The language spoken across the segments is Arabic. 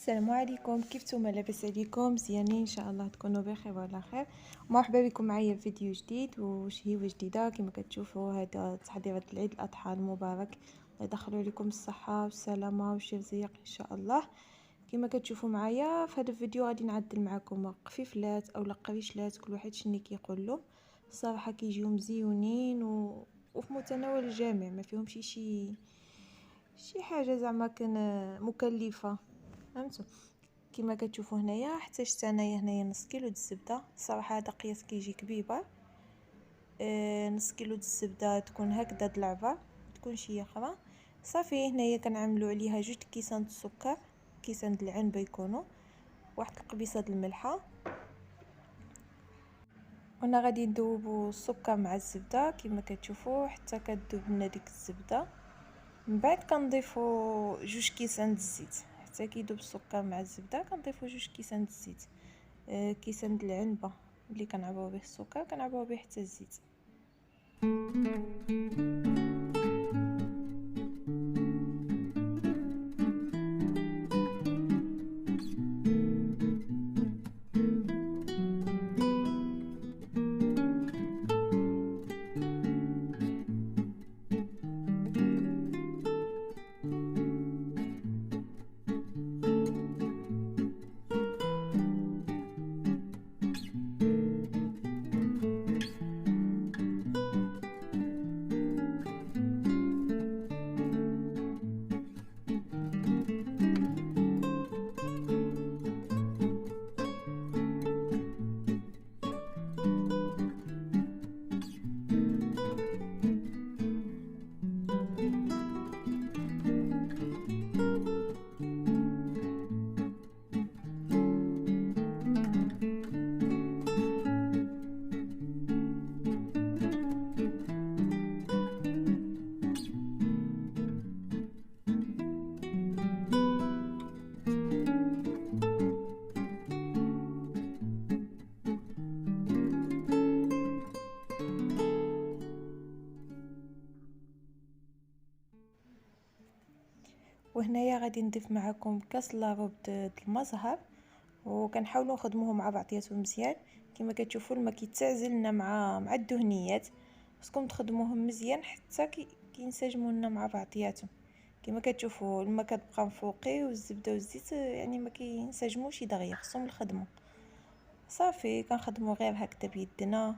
السلام عليكم، كيف نتوما؟ لاباس عليكم؟ مزيانين ان شاء الله تكونوا بخير وعلى خير. مرحبا بكم معايا في فيديو جديد وشهيوه جديده. كما كتشوفوا هذا تحضيرات العيد الاضحى المبارك، الله يدخلوا عليكم الصحه والسلامه والشي رزيق ان شاء الله. كما كتشوفوا معايا في هذا الفيديو غادي نعدل معكم قفيفلات او قريشلات، كل واحد شنو كيقول له. الصراحه كيجيو مزيونين وفي متناول الجميع، ما فيهمش شي حاجه زعما كان مكلفه، فهمتوا؟ كما كتشوفوا هنايا احتاجت انايا هنايا نص كيلو د الزبده. صراحه هذا قياس كيجي كبيبه. نص كيلو د الزبده تكون هكذا د العبار، تكون شي اخرى. صافي هنايا كنعملوا عليها 2 كيسان د السكر، كيسان د العنبه يكونوا، واحد القبيصه د الملحه. وانا غادي ندوبوا السكر مع الزبده كما كتشوفوا حتى كتذوب لنا ديك الزبده. من بعد كنضيفوا 2 كيسان د الزيت، حتى كيذوب السكر مع الزبده كنضيفوا 2 كيسان د الزيت. كيسان د العنبه اللي كنعبوا به السكر كنعبوا به حتى الزيت. وهنايا غادي نضيف معكم كاس لاروب د المزهر، وكنحاولوا نخدموه مع بعضياتهم مزيان. كما كتشوفوا الماء كيتعزل لنا مع الدهنيات، خصكم تخدموهم مزيان حتى كينسجموا لنا مع بعضياتهم. كما كتشوفوا الماء كتبقى مفوقي والزبده والزيت يعني ما كينسجموش دغيا، خصهم نخدموا. صافي كنخدموا غير هكذا بيدنا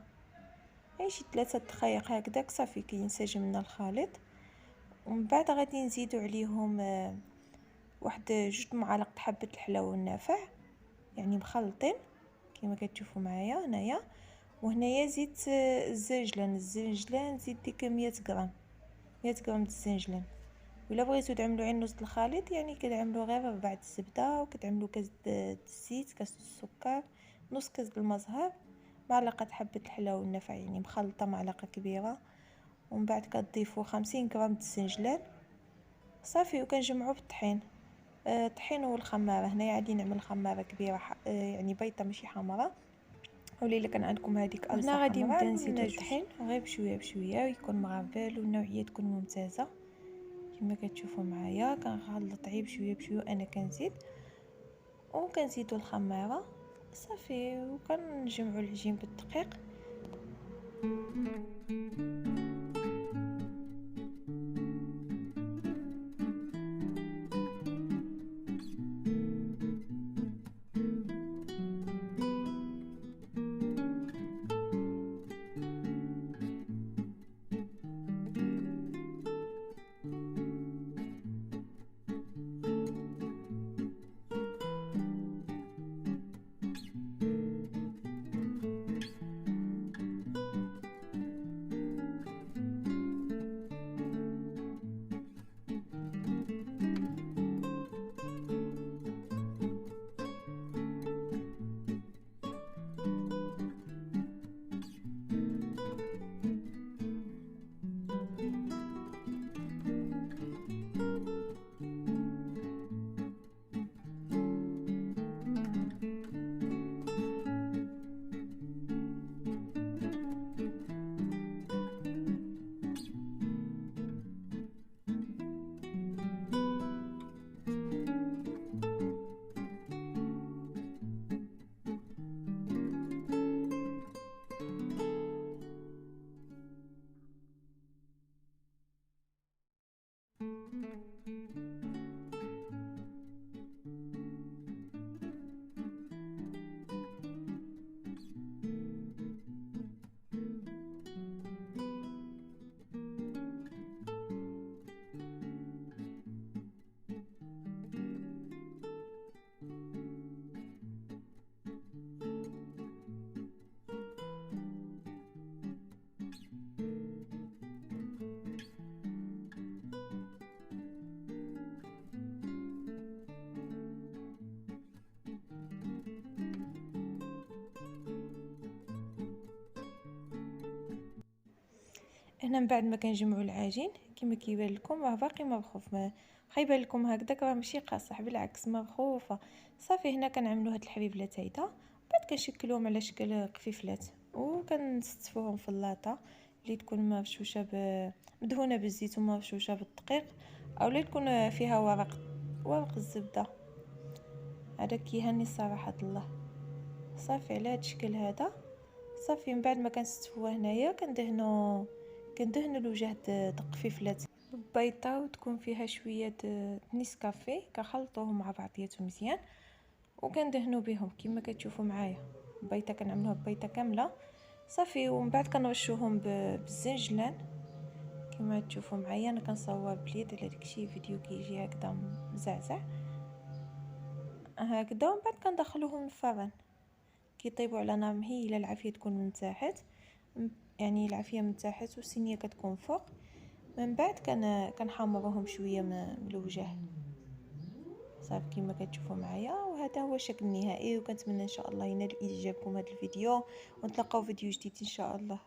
شي 3 دقائق هكذاك، صافي كينسجم لنا الخليط. ومن بعد غادي نزيدوا عليهم واحد 2 معالق حبه الحلاوه النافع، يعني مخلطين كما كتشوفوا معايا هنايا. وهنايا زيت الزنجلان زيت ديك 100 غرام، 100 غرام د الزنجلان. ولا بغيتو تعملوا عنوز د الخليط يعني كتعملوا غير 4 د الزبده، وكتعملوا كاس د الزيت، كاس د السكر، نص كاس د المزهر، معلقه حبه الحلاوه النافع يعني مخلطه معلقه كبيره. ومن بعد كتضيفوا 50 غرام د الزنجلان. صافي وكنجمعوا بالطحين. الطحين والخماره، هنايا غادي نعمل خماره كبيره يعني بيضه ماشي حمراء، ولا الا كان عندكم هذيك هنا غادي نبدا نزيدو الطحين غير بشويه بشويه ويكون مغربل والنوعيه تكون ممتازه. كما كتشوفوا معايا كنخلط غير بشويه بشويه، انا كنزيد وكنزيدو الخماره. صافي وكنجمعوا العجين بالدقيق. هنا من بعد ما كنجمعوا العجين كما كيبان لكم راه باقي مبخوف، ما خايبان لكم هكذاك راه ماشي قاصح، بالعكس مبخوفه. صافي هنا كنعملوا هاد الحبيبلات هيدا، بعد كنشكلوهم على شكل قفيفلات وكنستفوهم في اللاطه اللي تكون مفشوشه مدهونه بالزيت ومفشوشه بالدقيق، او اللي تكون فيها ورق الزبده. هذا كيهني الصراحه الله. صافي على هاد الشكل هذا. صافي من بعد ما كنستفوه هنايا كندهنوا الوجه القفيفلات ببيضه وتكون فيها شويه نيسكافيه، كنخلطوهم مع بعضياتهم مزيان وكندهنوا بهم كما كتشوفوا معايا. بيضه كنعملوها بيضه كامله صافي، ومن بعد كنرشوهم بالزنجلان كما تشوفوا معايا. انا كنصور باليد على داكشي فيديو كيجي هكذا مزعزع هكذا، ومن بعد كندخلوهم الفران كيطيبوا على نار مهيله. العافيه تكون من تحت، يعني العافيه من تحت والصينيه كتكون فوق. من بعد كنحمروهم شويه من الوجه صافي كما كتشوفوا معايا. وهذا هو الشكل النهائي، وكنتمنى ان شاء الله ينال اعجابكم هذا الفيديو، ونتلاقاو فيديو جديد ان شاء الله.